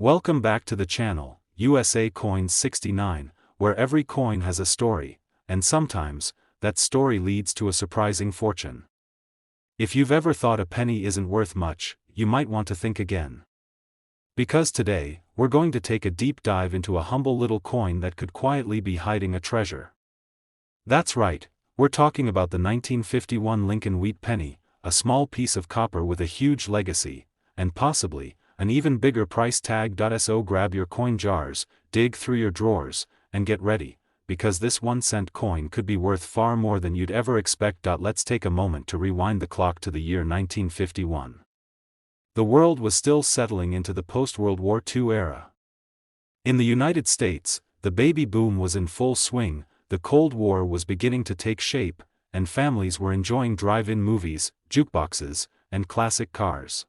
Welcome back to the channel, USA Coins 69, where every coin has a story, and sometimes, that story leads to a surprising fortune. If you've ever thought a penny isn't worth much, you might want to think again. Because today, we're going to take a deep dive into a humble little coin that could quietly be hiding a treasure. That's right, we're talking about the 1951 Lincoln wheat penny, a small piece of copper with a huge legacy, and possibly, an even bigger price tag. So grab your coin jars, dig through your drawers, and get ready, because this 1-cent coin could be worth far more than you'd ever expect. Let's take a moment to rewind the clock to the year 1951. The world was still settling into the post-World War II era. In the United States, the baby boom was in full swing, the Cold War was beginning to take shape, and families were enjoying drive-in movies, jukeboxes, and classic cars.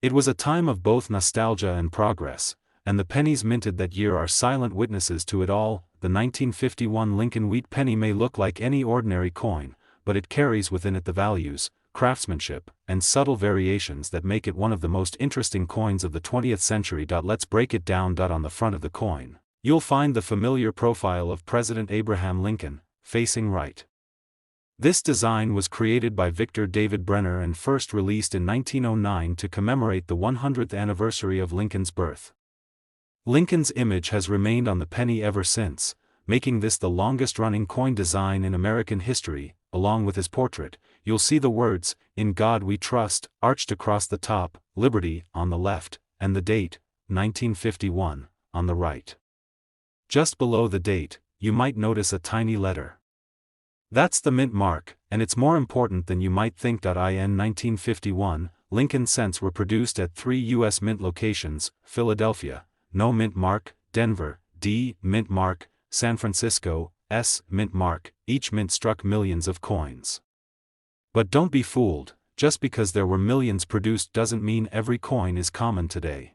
It was a time of both nostalgia and progress, and the pennies minted that year are silent witnesses to it all. The 1951 Lincoln wheat penny may look like any ordinary coin, but it carries within it the values, craftsmanship, and subtle variations that make it one of the most interesting coins of the 20th century. Let's break it down. On the front of the coin, you'll find the familiar profile of President Abraham Lincoln, facing right. This design was created by Victor David Brenner and first released in 1909 to commemorate the 100th anniversary of Lincoln's birth. Lincoln's image has remained on the penny ever since, making this the longest-running coin design in American history. Along with his portrait, you'll see the words, "In God We Trust," arched across the top, "Liberty," on the left, and the date, 1951, on the right. Just below the date, you might notice a tiny letter. That's the mint mark, and it's more important than you might think. In 1951, Lincoln cents were produced at 3 U.S. mint locations: Philadelphia, no mint mark; Denver, D, mint mark; San Francisco, S, mint mark. Each mint struck millions of coins. But don't be fooled, just because there were millions produced doesn't mean every coin is common today.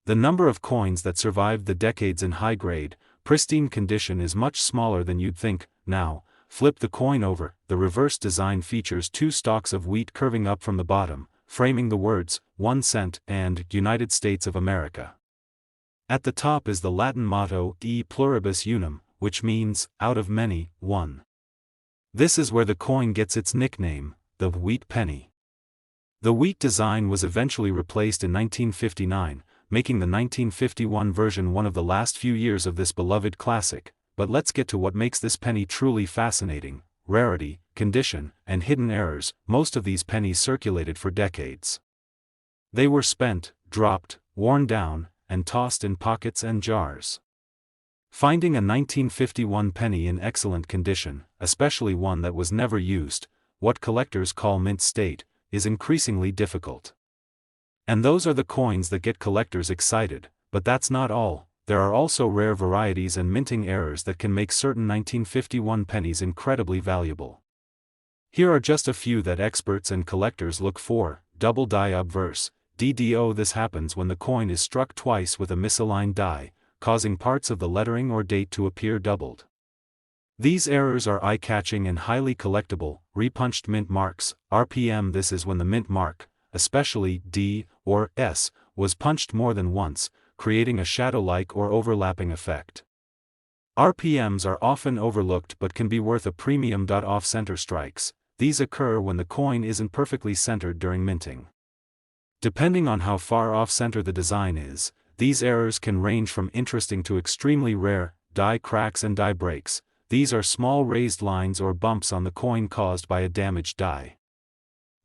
The number of coins that survived the decades in high-grade, pristine condition is much smaller than you'd think. Now, flip the coin over. The reverse design features 2 stalks of wheat curving up from the bottom, framing the words, 1 cent, and United States of America. At the top is the Latin motto, E pluribus unum, which means, out of many, one. This is where the coin gets its nickname, the wheat penny. The wheat design was eventually replaced in 1959, making the 1951 version one of the last few years of this beloved classic. But let's get to what makes this penny truly fascinating: rarity, condition, and hidden errors. Most of these pennies circulated for decades. They were spent, dropped, worn down, and tossed in pockets and jars. Finding a 1951 penny in excellent condition, especially one that was never used, what collectors call mint state, is increasingly difficult. And those are the coins that get collectors excited, but that's not all. There are also rare varieties and minting errors that can make certain 1951 pennies incredibly valuable. Here are just a few that experts and collectors look for: double die obverse, DDO. This happens when the coin is struck twice with a misaligned die, causing parts of the lettering or date to appear doubled. These errors are eye-catching and highly collectible. Repunched mint marks, RPM. This is when the mint mark, especially D or S, was punched more than once, creating a shadow-like or overlapping effect. RPMs are often overlooked but can be worth a premium. Off-center strikes, these occur when the coin isn't perfectly centered during minting. Depending on how far off-center the design is, these errors can range from interesting to extremely rare. Die cracks and die breaks, these are small raised lines or bumps on the coin caused by a damaged die.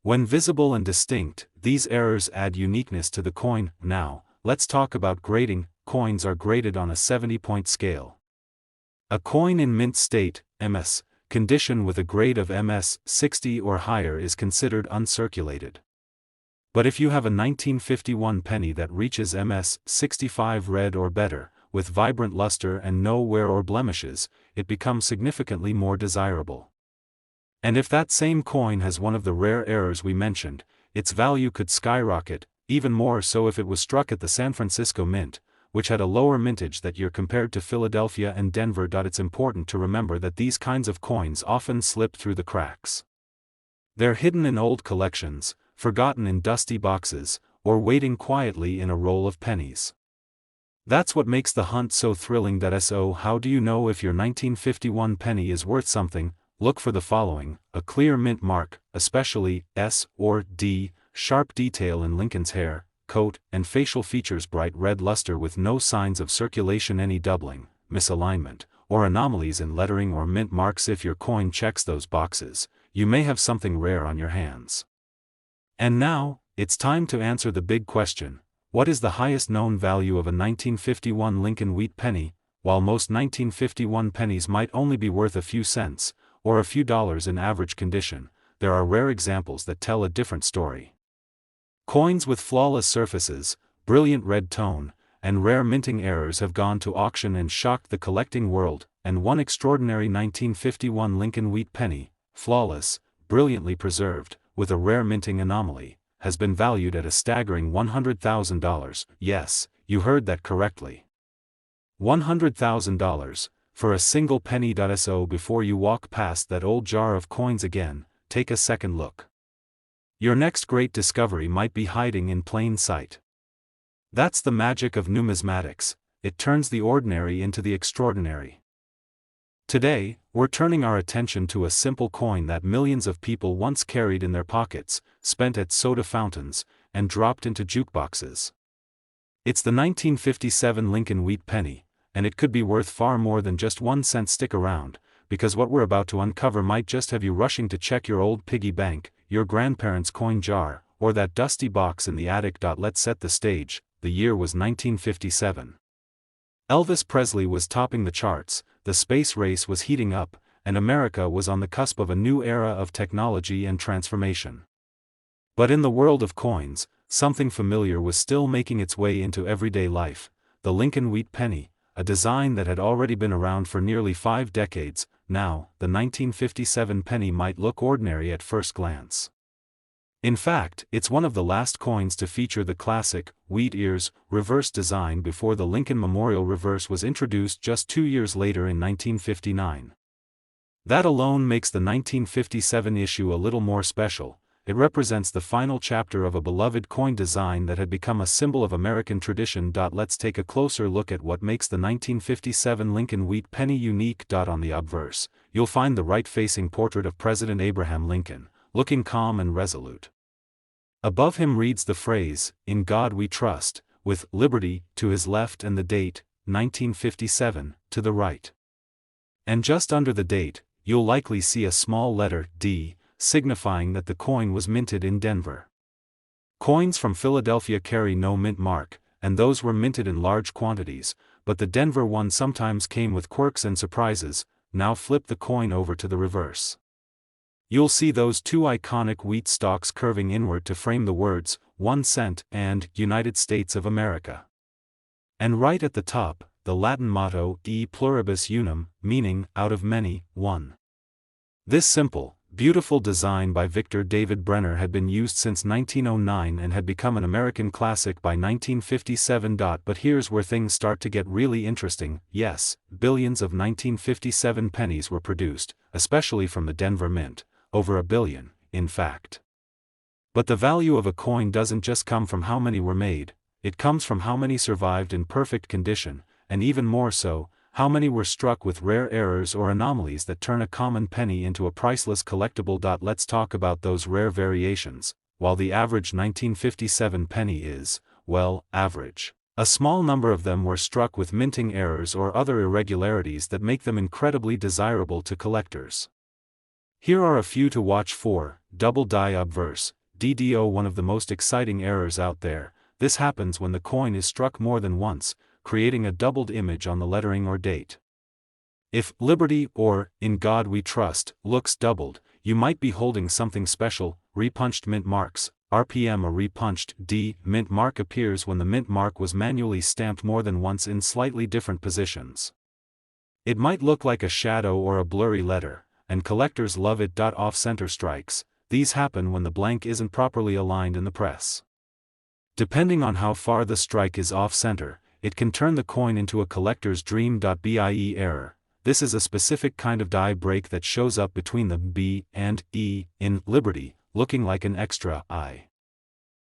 When visible and distinct, these errors add uniqueness to the coin. Now, let's talk about grading. Coins are graded on a 70-point scale. A coin in mint state, MS, condition with a grade of MS 60 or higher is considered uncirculated. But if you have a 1951 penny that reaches MS 65 red or better, with vibrant luster and no wear or blemishes, it becomes significantly more desirable. And if that same coin has one of the rare errors we mentioned, its value could skyrocket, even more so if it was struck at the San Francisco Mint, which had a lower mintage that year compared to Philadelphia and Denver. It's important to remember that these kinds of coins often slip through the cracks. They're hidden in old collections, forgotten in dusty boxes, or waiting quietly in a roll of pennies. That's what makes the hunt so thrilling. So how do you know if your 1951 penny is worth something? Look for the following: a clear mint mark, especially S or D, sharp detail in Lincoln's hair, coat, and facial features, bright red luster with no signs of circulation, any doubling, misalignment, or anomalies in lettering or mint marks. If your coin checks those boxes, you may have something rare on your hands. And now, it's time to answer the big question: what is the highest known value of a 1951 Lincoln wheat penny? While most 1951 pennies might only be worth a few cents, or a few dollars in average condition, there are rare examples that tell a different story. Coins with flawless surfaces, brilliant red tone, and rare minting errors have gone to auction and shocked the collecting world, and one extraordinary 1951 Lincoln wheat penny, flawless, brilliantly preserved, with a rare minting anomaly, has been valued at a staggering $100,000. Yes, you heard that correctly. $100,000, for a single penny. So before you walk past that old jar of coins again, take a second look. Your next great discovery might be hiding in plain sight. That's the magic of numismatics. It turns the ordinary into the extraordinary. Today, we're turning our attention to a simple coin that millions of people once carried in their pockets, spent at soda fountains, and dropped into jukeboxes. It's the 1957 Lincoln wheat penny, and it could be worth far more than just 1 cent. Stick around, because what we're about to uncover might just have you rushing to check your old piggy bank, your grandparents' coin jar, or that dusty box in the attic. Let's set the stage. The year was 1957. Elvis Presley was topping the charts, the space race was heating up, and America was on the cusp of a new era of technology and transformation. But in the world of coins, something familiar was still making its way into everyday life: the Lincoln wheat penny, a design that had already been around for nearly 5 decades. Now, the 1957 penny might look ordinary at first glance. In fact, it's one of the last coins to feature the classic, wheat ears, reverse design before the Lincoln Memorial reverse was introduced just 2 years later in 1959. That alone makes the 1957 issue a little more special. It represents the final chapter of a beloved coin design that had become a symbol of American tradition. Let's take a closer look at what makes the 1957 Lincoln wheat penny unique. On the obverse, you'll find the right-facing portrait of President Abraham Lincoln, looking calm and resolute. Above him reads the phrase, "In God We Trust," with "Liberty" to his left and the date, 1957, to the right. And just under the date, you'll likely see a small letter D, signifying that the coin was minted in Denver. Coins from Philadelphia carry no mint mark, and those were minted in large quantities, but the Denver one sometimes came with quirks and surprises. Now flip the coin over to the reverse. You'll see those two iconic wheat stalks curving inward to frame the words, 1 cent, and United States of America. And right at the top, the Latin motto, E pluribus unum, meaning, out of many, one. This simple, beautiful design by Victor David Brenner had been used since 1909 and had become an American classic by 1957. But here's where things start to get really interesting. Yes, billions of 1957 pennies were produced, especially from the Denver Mint. Over 1 billion, in fact. But the value of a coin doesn't just come from how many were made, it comes from how many survived in perfect condition, and even more so, how many were struck with rare errors or anomalies that turn a common penny into a priceless collectible. Let's talk about those rare variations. While the average 1957 penny is, well, average, a small number of them were struck with minting errors or other irregularities that make them incredibly desirable to collectors. Here are a few to watch for. Double die obverse, DDO. One of the most exciting errors out there. This happens when the coin is struck more than once, creating a doubled image on the lettering or date. If Liberty or In God We Trust looks doubled, you might be holding something special. Repunched mint marks, RPM. A repunched D mint mark appears when the mint mark was manually stamped more than once in slightly different positions. It might look like a shadow or a blurry letter, and collectors love it. Off-center strikes, these happen when the blank isn't properly aligned in the press. Depending on how far the strike is off-center, it can turn the coin into a collector's dream. BIE error, this is a specific kind of die break that shows up between the B and E in Liberty, looking like an extra I.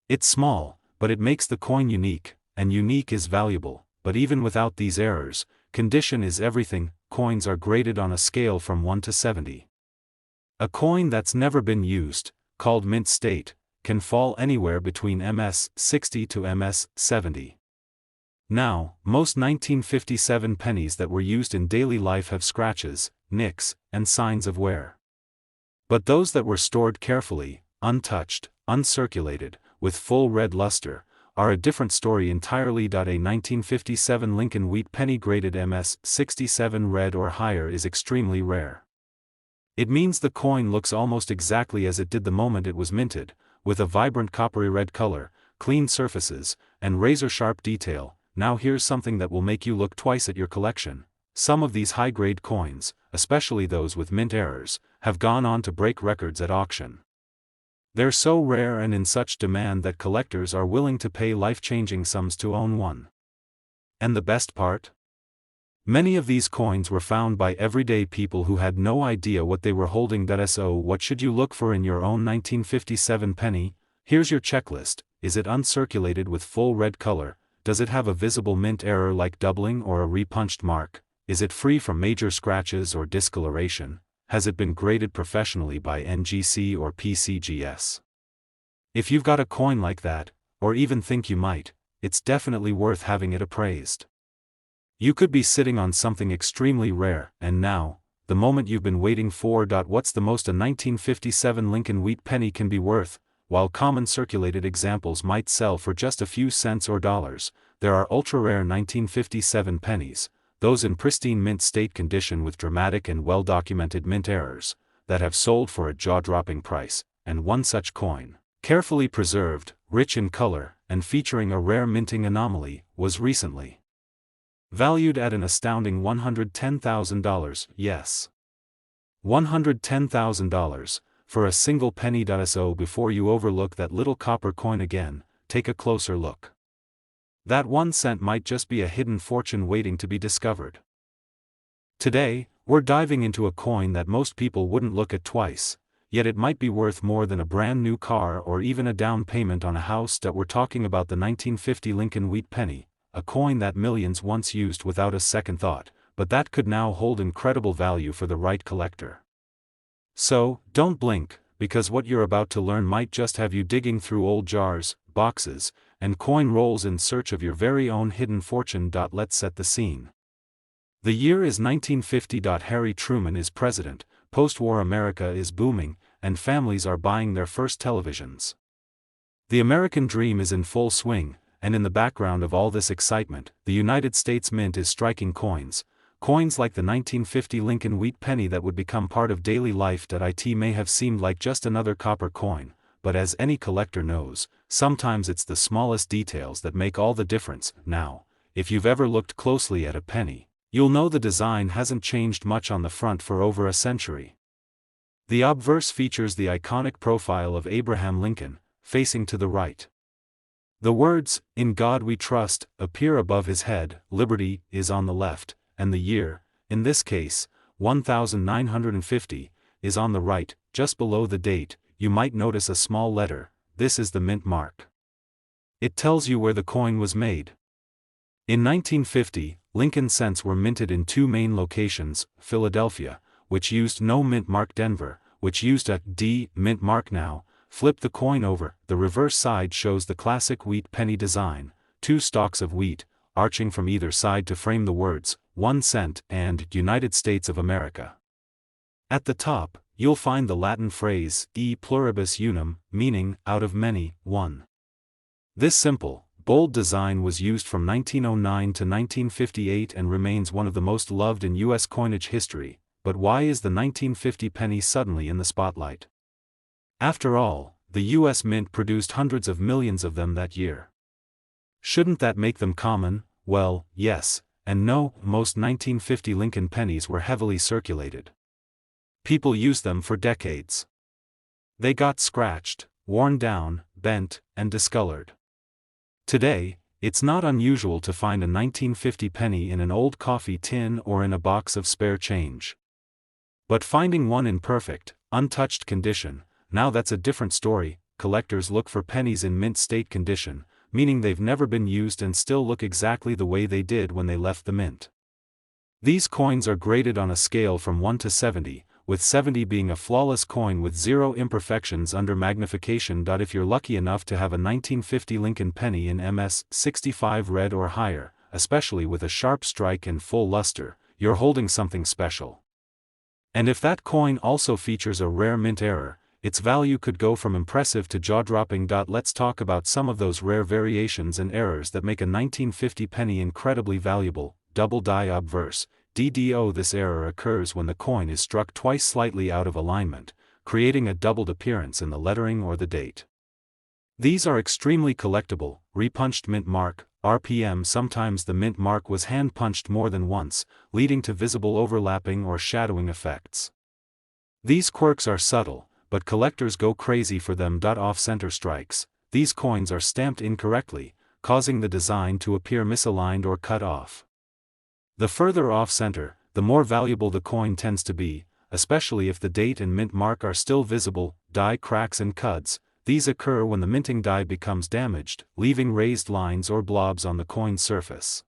It's small, but it makes the coin unique, and unique is valuable. But even without these errors, condition is everything. Coins are graded on a scale from 1 to 70. A coin that's never been used, called mint state, can fall anywhere between MS 60 to MS 70. Now, most 1957 pennies that were used in daily life have scratches, nicks, and signs of wear. But those that were stored carefully, untouched, uncirculated, with full red luster, are a different story entirely. A 1957 Lincoln wheat penny graded MS 67 red or higher is extremely rare. It means the coin looks almost exactly as it did the moment it was minted, with a vibrant coppery red color, clean surfaces, and razor-sharp detail. Now here's something that will make you look twice at your collection. Some of these high-grade coins, especially those with mint errors, have gone on to break records at auction. They're so rare and in such demand that collectors are willing to pay life-changing sums to own one. And the best part? Many of these coins were found by everyday people who had no idea what they were holding. So what should you look for in your own 1957 penny? Here's your checklist. Is it uncirculated with full red color? Does it have a visible mint error like doubling or a repunched mark? Is it free from major scratches or discoloration? Has it been graded professionally by NGC or PCGS? If you've got a coin like that, or even think you might, it's definitely worth having it appraised. You could be sitting on something extremely rare, and now, the moment you've been waiting for. What's the most a 1957 Lincoln wheat penny can be worth? While common circulated examples might sell for just a few cents or dollars, there are ultra-rare 1957 pennies, those in pristine mint state condition with dramatic and well-documented mint errors, that have sold for a jaw-dropping price, and one such coin, carefully preserved, rich in color, and featuring a rare minting anomaly, was recently valued at an astounding $110,000, yes. $110,000, for a single penny. So before you overlook that little copper coin again, take a closer look. That 1 cent might just be a hidden fortune waiting to be discovered. Today, we're diving into a coin that most people wouldn't look at twice, yet it might be worth more than a brand new car or even a down payment on a house. We're talking about the 1950 Lincoln wheat penny, a coin that millions once used without a second thought, but that could now hold incredible value for the right collector. So, don't blink, because what you're about to learn might just have you digging through old jars, boxes, and coin rolls in search of your very own hidden fortune. Let's set the scene. The year is 1950. Harry Truman is president, post-war America is booming, and families are buying their first televisions. The American dream is in full swing, and in the background of all this excitement, the United States Mint is striking coins like the 1950 Lincoln wheat penny that would become part of daily life. It may have seemed like just another copper coin, but as any collector knows, sometimes it's the smallest details that make all the difference. Now, if you've ever looked closely at a penny, you'll know the design hasn't changed much on the front for over a century. The obverse features the iconic profile of Abraham Lincoln, facing to the right. The words, "In God We Trust," appear above his head, liberty is on the left, and the year, in this case, 1950, is on the right. Just below the date, you might notice a small letter. This is the mint mark. It tells you where the coin was made. In 1950, Lincoln cents were minted in two main locations, Philadelphia, which used no mint mark, Denver, which used a D mint mark. Now, flip the coin over, the reverse side shows the classic wheat penny design, two stalks of wheat, arching from either side to frame the words, 1 cent and United States of America. At the top, you'll find the Latin phrase, e pluribus unum, meaning, out of many, one. This simple, bold design was used from 1909 to 1958 and remains one of the most loved in U.S. coinage history. But why is the 1950 penny suddenly in the spotlight? After all, the U.S. Mint produced hundreds of millions of them that year. Shouldn't that make them common? Well, yes, and no. Most 1950 Lincoln pennies were heavily circulated. People used them for decades. They got scratched, worn down, bent, and discolored. Today, it's not unusual to find a 1950 penny in an old coffee tin or in a box of spare change. But finding one in perfect, untouched condition, now that's a different story. Collectors look for pennies in mint state condition, meaning they've never been used and still look exactly the way they did when they left the mint. These coins are graded on a scale from 1 to 70, with 70 being a flawless coin with zero imperfections under magnification. If you're lucky enough to have a 1950 Lincoln penny in MS 65 red or higher, especially with a sharp strike and full luster, you're holding something special. And if that coin also features a rare mint error, its value could go from impressive to jaw-dropping. Let's talk about some of those rare variations and errors that make a 1950 penny incredibly valuable. Double die obverse, DDO. This error occurs when the coin is struck twice slightly out of alignment, creating a doubled appearance in the lettering or the date. These are extremely collectible. Repunched mint mark, RPM. Sometimes the mint mark was hand-punched more than once, leading to visible overlapping or shadowing effects. These quirks are subtle, but collectors go crazy for them. Off-center strikes. These coins are stamped incorrectly, causing the design to appear misaligned or cut off. The further off-center, the more valuable the coin tends to be, especially if the date and mint mark are still visible. Die cracks and cuts. These occur when the minting die becomes damaged, leaving raised lines or blobs on the coin's surface.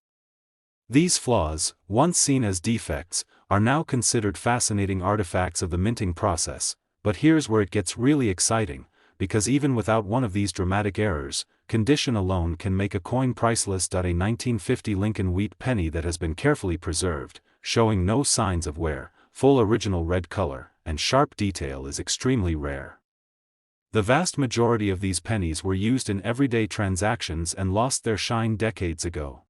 These flaws, once seen as defects, are now considered fascinating artifacts of the minting process. But here's where it gets really exciting, because even without one of these dramatic errors, condition alone can make a coin priceless. A 1950 Lincoln wheat penny that has been carefully preserved, showing no signs of wear, full original red color, and sharp detail is extremely rare. The vast majority of these pennies were used in everyday transactions and lost their shine decades ago.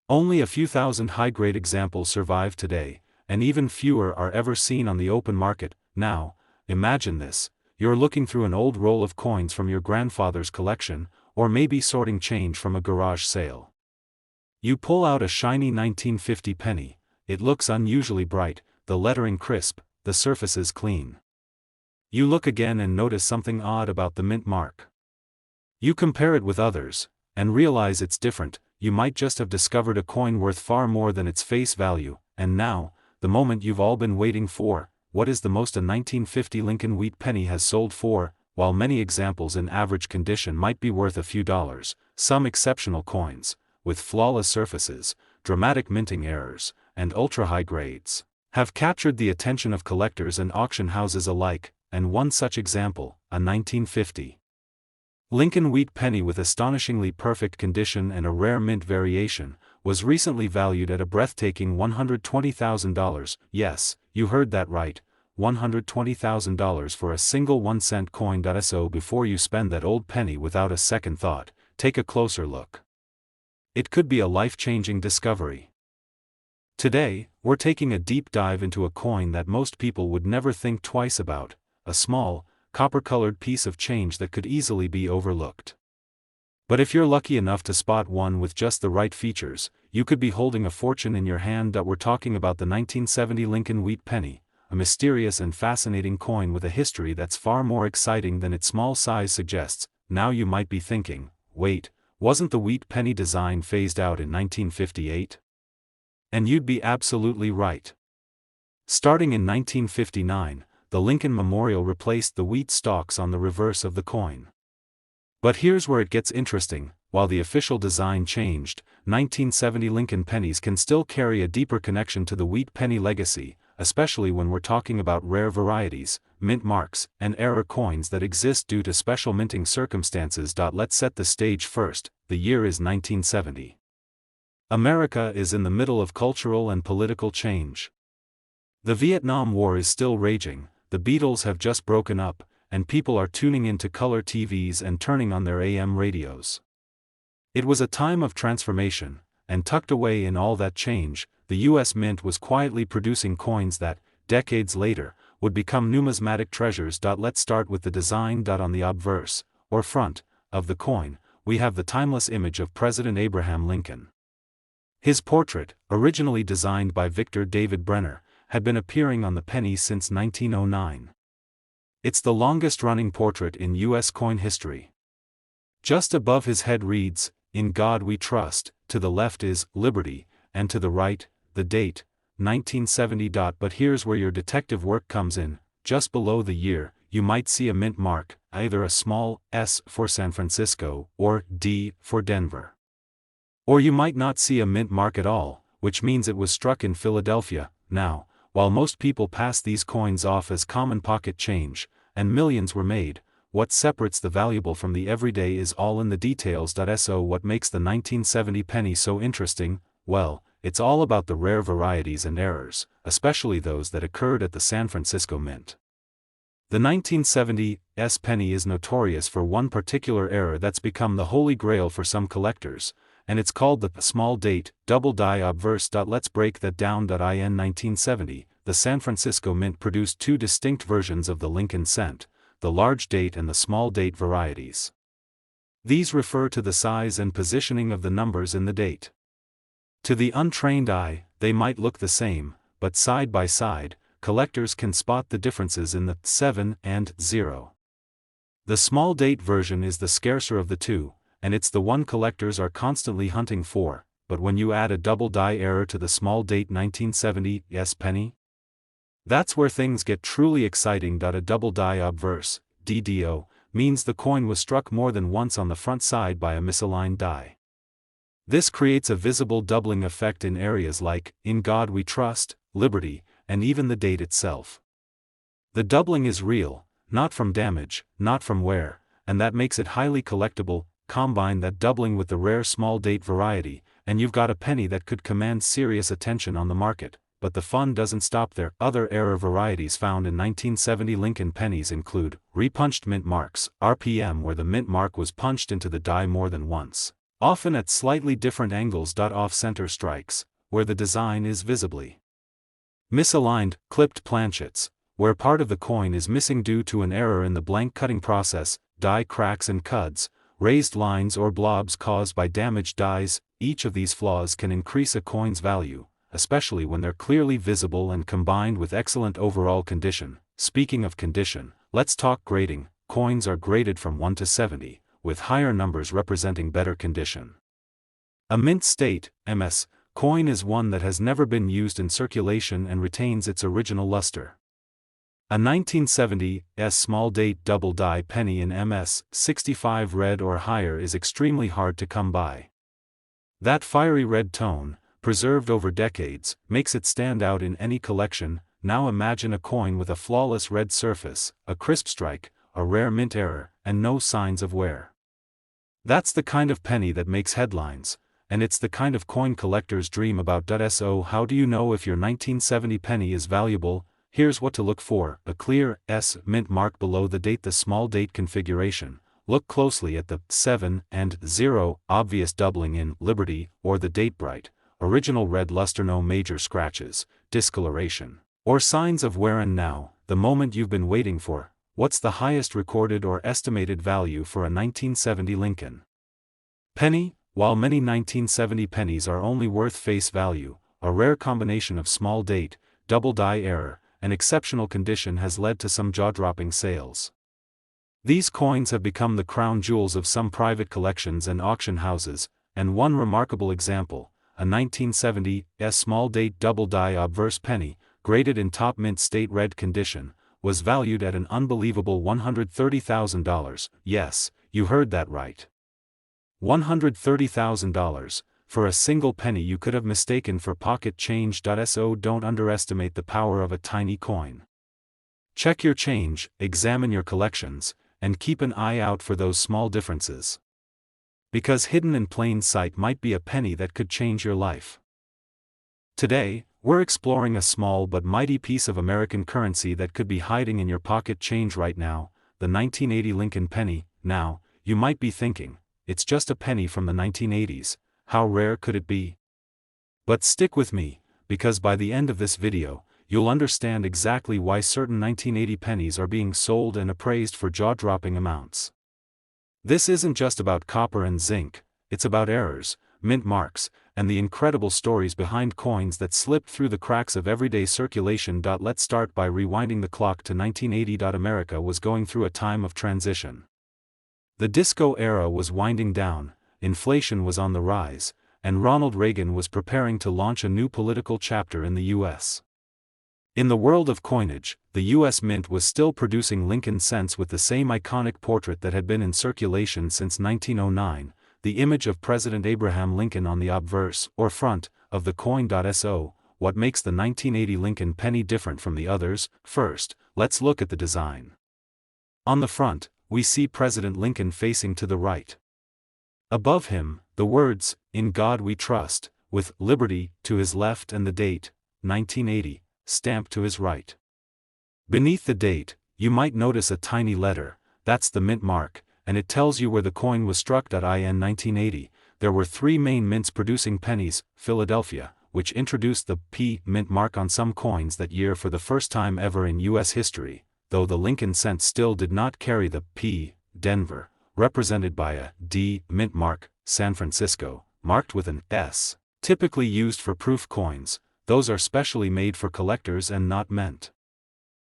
Only a few thousand high-grade examples survive today, and even fewer are ever seen on the open market. Now, imagine this: you're looking through an old roll of coins from your grandfather's collection, or maybe sorting change from a garage sale. You pull out a shiny 1950 penny. It looks unusually bright, the lettering crisp, the surfaces clean. You look again and notice something odd about the mint mark. You compare it with others, and realize it's different. You might just have discovered a coin worth far more than its face value, and now, the moment you've all been waiting for. What is the most a 1950 Lincoln wheat penny has sold for? While many examples in average condition might be worth a few dollars, some exceptional coins, with flawless surfaces, dramatic minting errors, and ultra-high grades, have captured the attention of collectors and auction houses alike. And one such example, a 1950 Lincoln wheat penny with astonishingly perfect condition and a rare mint variation, was recently valued at a breathtaking $120,000. Yes, you heard that right, $120,000 for a single 1-cent coin. So before you spend that old penny without a second thought, take a closer look. It could be a life-changing discovery. Today, we're taking a deep dive into a coin that most people would never think twice about, a small, copper-colored piece of change that could easily be overlooked. But if you're lucky enough to spot one with just the right features, you could be holding a fortune in your hand. We're talking about the 1970 Lincoln wheat penny, a mysterious and fascinating coin with a history that's far more exciting than its small size suggests. Now you might be thinking, wait, wasn't the wheat penny design phased out in 1958? And you'd be absolutely right. Starting in 1959, the Lincoln Memorial replaced the wheat stalks on the reverse of the coin. But here's where it gets interesting: while the official design changed, 1970 Lincoln pennies can still carry a deeper connection to the wheat penny legacy, especially when we're talking about rare varieties, mint marks, and error coins that exist due to special minting circumstances. Let's set the stage first. The year is 1970. America is in the middle of cultural and political change. The Vietnam War is still raging, the Beatles have just broken up, and people are tuning into color TVs and turning on their AM radios. It was a time of transformation, and tucked away in all that change, the U.S. Mint was quietly producing coins that, decades later, would become numismatic treasures. Let's start with the design. On the obverse, or front, of the coin, we have the timeless image of President Abraham Lincoln. His portrait, originally designed by Victor David Brenner, had been appearing on the penny since 1909. It's the longest-running portrait in U.S. coin history. Just above his head reads, "In God We Trust," to the left is "Liberty," and to the right, the date, 1970. But here's where your detective work comes in. Just below the year, you might see a mint mark, either a small S for San Francisco or D for Denver. Or you might not see a mint mark at all, which means it was struck in Philadelphia. Now, while most people pass these coins off as common pocket change, and millions were made, what separates the valuable from the everyday is all in the details. So what makes the 1970 penny so interesting? Well, it's all about the rare varieties and errors, especially those that occurred at the San Francisco Mint. The 1970 penny is notorious for one particular error that's become the holy grail for some collectors, and it's called the small date, double die obverse. Let's break that down. In 1970, the San Francisco Mint produced two distinct versions of the Lincoln cent, the large date and the small date varieties. These refer to the size and positioning of the numbers in the date. To the untrained eye, they might look the same, but side by side, collectors can spot the differences in the 7 and 0. The small date version is the scarcer of the two, and it's the one collectors are constantly hunting for, but when you add a double die error to the small date 1970 penny, that's where things get truly exciting. A double die obverse, DDO, means the coin was struck more than once on the front side by a misaligned die. This creates a visible doubling effect in areas like, "In God We Trust," "Liberty," and even the date itself. The doubling is real, not from damage, not from wear, and that makes it highly collectible. Combine that doubling with the rare small date variety, and you've got a penny that could command serious attention on the market. But the fun doesn't stop there. Other error varieties found in 1970 Lincoln pennies include repunched mint marks, RPM, where the mint mark was punched into the die more than once, often at slightly different angles. Off-center strikes, where the design is visibly misaligned, clipped planchets, where part of the coin is missing due to an error in the blank cutting process, die cracks and cuds, raised lines or blobs caused by damaged dies. Each of these flaws can increase a coin's value, especially when they're clearly visible and combined with excellent overall condition. Speaking of condition, let's talk grading. Coins are graded from 1 to 70, with higher numbers representing better condition. A mint state, MS, coin is one that has never been used in circulation and retains its original luster. A 1970 small date double die penny in MS 65 red or higher is extremely hard to come by. That fiery red tone, preserved over decades, makes it stand out in any collection. Now imagine a coin with a flawless red surface, a crisp strike, a rare mint error, and no signs of wear. That's the kind of penny that makes headlines, and it's the kind of coin collectors dream about. So how do you know if your 1970 penny is valuable? Here's what to look for: a clear S mint mark below the date, the small date configuration. Look closely at the 7 and 0, obvious doubling in Liberty or the date bright, original red luster, no major scratches, discoloration, or signs of wear. And now, the moment you've been waiting for: what's the highest recorded or estimated value for a 1970 Lincoln penny? While many 1970 pennies are only worth face value, a rare combination of small date, double die error, and exceptional condition has led to some jaw-dropping sales. These coins have become the crown jewels of some private collections and auction houses, and one remarkable example, a 1970 small date double die obverse penny, graded in top mint state red condition, was valued at an unbelievable $130,000. Yes, you heard that right. $130,000, for a single penny you could have mistaken for pocket change. So don't underestimate the power of a tiny coin. Check your change, examine your collections, and keep an eye out for those small differences. Because hidden in plain sight might be a penny that could change your life. Today, we're exploring a small but mighty piece of American currency that could be hiding in your pocket change right now, the 1980 Lincoln penny. Now, you might be thinking, it's just a penny from the 1980s, how rare could it be? But stick with me, because by the end of this video, you'll understand exactly why certain 1980 pennies are being sold and appraised for jaw-dropping amounts. This isn't just about copper and zinc, it's about errors, mint marks, and the incredible stories behind coins that slipped through the cracks of everyday circulation. Let's start by rewinding the clock to 1980. America was going through a time of transition. The disco era was winding down, inflation was on the rise, and Ronald Reagan was preparing to launch a new political chapter in the U.S. In the world of coinage, the U.S. Mint was still producing Lincoln cents with the same iconic portrait that had been in circulation since 1909, the image of President Abraham Lincoln on the obverse, or front, of the coin. So, what makes the 1980 Lincoln penny different from the others? First, let's look at the design. On the front, we see President Lincoln facing to the right. Above him, the words, "In God We Trust," with "Liberty" to his left and the date, 1980, stamped to his right. Beneath the date, you might notice a tiny letter, that's the mint mark, and it tells you where the coin was struck. In 1980, there were 3 main mints producing pennies: Philadelphia, which introduced the P mint mark on some coins that year for the first time ever in U.S. history, though the Lincoln cent still did not carry the P. Denver, represented by a D mint mark. San Francisco, marked with an S, typically used for proof coins. Those are specially made for collectors and not meant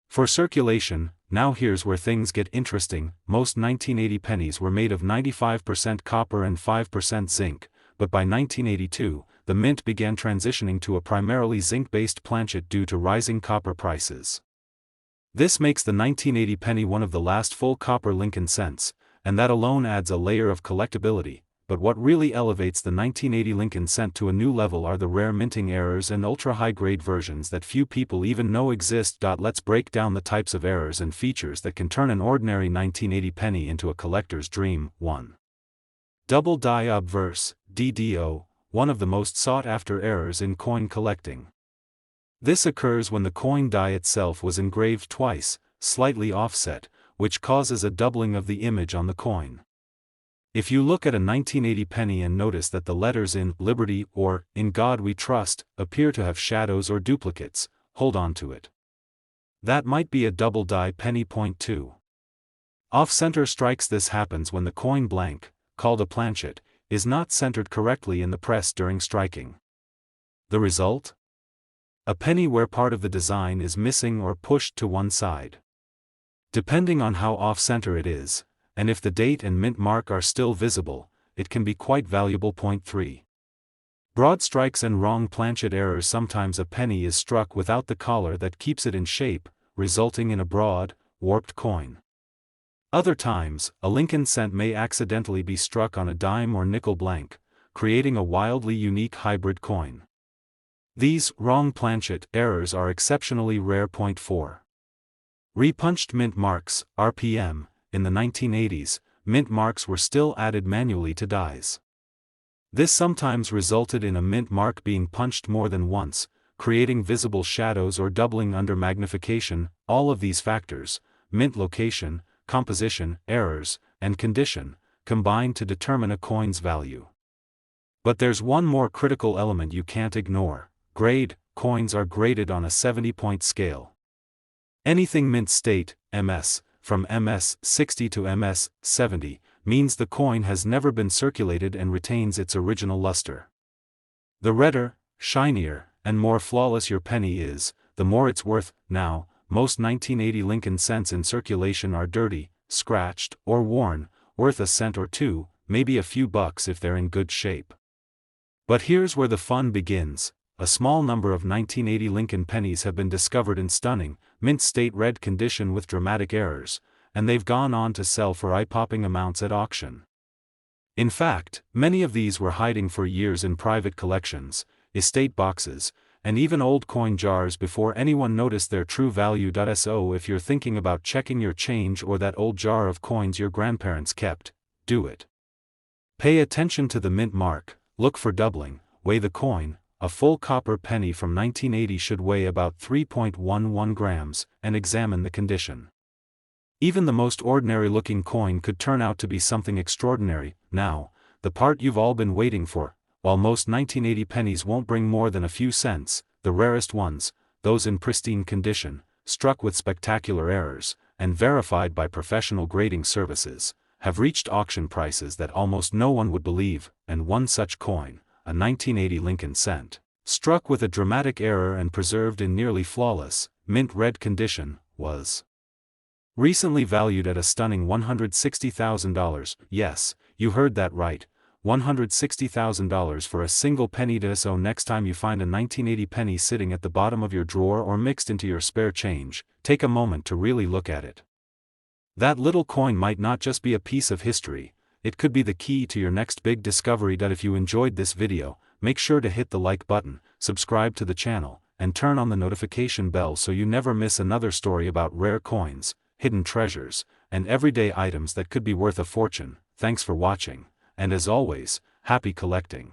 for circulation. Now here's where things get interesting. Most 1980 pennies were made of 95% copper and 5% zinc, but by 1982, the mint began transitioning to a primarily zinc-based planchet due to rising copper prices. This makes the 1980 penny one of the last full copper Lincoln cents, and that alone adds a layer of collectability. But what really elevates the 1980 Lincoln cent to a new level are the rare minting errors and ultra-high-grade versions that few people even know exist. Let's break down the types of errors and features that can turn an ordinary 1980 penny into a collector's dream. 1. Double die obverse, DDO, one of the most sought-after errors in coin collecting. This occurs when the coin die itself was engraved twice, slightly offset, which causes a doubling of the image on the coin. If you look at a 1980 penny and notice that the letters "In Liberty" or "In God We Trust" appear to have shadows or duplicates, hold on to it. That might be a double die penny. 2. Off-center strikes. This happens when the coin blank, called a planchet, is not centered correctly in the press during striking. The result? A penny where part of the design is missing or pushed to one side. Depending on how off-center it is, and if the date and mint mark are still visible, it can be quite valuable. 3. Broad strikes and wrong planchet errors. Sometimes a penny is struck without the collar that keeps it in shape, resulting in a broad, warped coin. Other times, a Lincoln cent may accidentally be struck on a dime or nickel blank, creating a wildly unique hybrid coin. These wrong planchet errors are exceptionally rare. 4. Repunched mint marks, RPM. In the 1980s, mint marks were still added manually to dies. This sometimes resulted in a mint mark being punched more than once, creating visible shadows or doubling under magnification. All of these factors, mint location, composition, errors, and condition, combine to determine a coin's value. But there's one more critical element you can't ignore: grade. Coins are graded on a 70-point scale. Anything mint state, MS, from MS 60 to MS 70, means the coin has never been circulated and retains its original luster. The redder, shinier, and more flawless your penny is, the more it's worth. Now, most 1980 Lincoln cents in circulation are dirty, scratched, or worn, worth a cent or two, maybe a few bucks if they're in good shape. But here's where the fun begins. A small number of 1980 Lincoln pennies have been discovered in stunning, mint state red condition with dramatic errors, and they've gone on to sell for eye-popping amounts at auction. In fact, many of these were hiding for years in private collections, estate boxes, and even old coin jars before anyone noticed their true value. So if you're thinking about checking your change or that old jar of coins your grandparents kept, do it. Pay attention to the mint mark, look for doubling, weigh the coin. A full copper penny from 1980 should weigh about 3.11 grams, and examine the condition. Even the most ordinary-looking coin could turn out to be something extraordinary. Now, the part you've all been waiting for. While most 1980 pennies won't bring more than a few cents, the rarest ones, those in pristine condition, struck with spectacular errors, and verified by professional grading services, have reached auction prices that almost no one would believe. And one such coin, a 1980 Lincoln cent, struck with a dramatic error and preserved in nearly flawless, mint red condition, was recently valued at a stunning $160,000. Yes, you heard that right, $160,000 for a single penny. So next time you find a 1980 penny sitting at the bottom of your drawer or mixed into your spare change, take a moment to really look at it. That little coin might not just be a piece of history, it could be the key to your next big discovery. If you enjoyed this video, make sure to hit the like button, subscribe to the channel, and turn on the notification bell so you never miss another story about rare coins, hidden treasures, and everyday items that could be worth a fortune. Thanks for watching, and as always, happy collecting.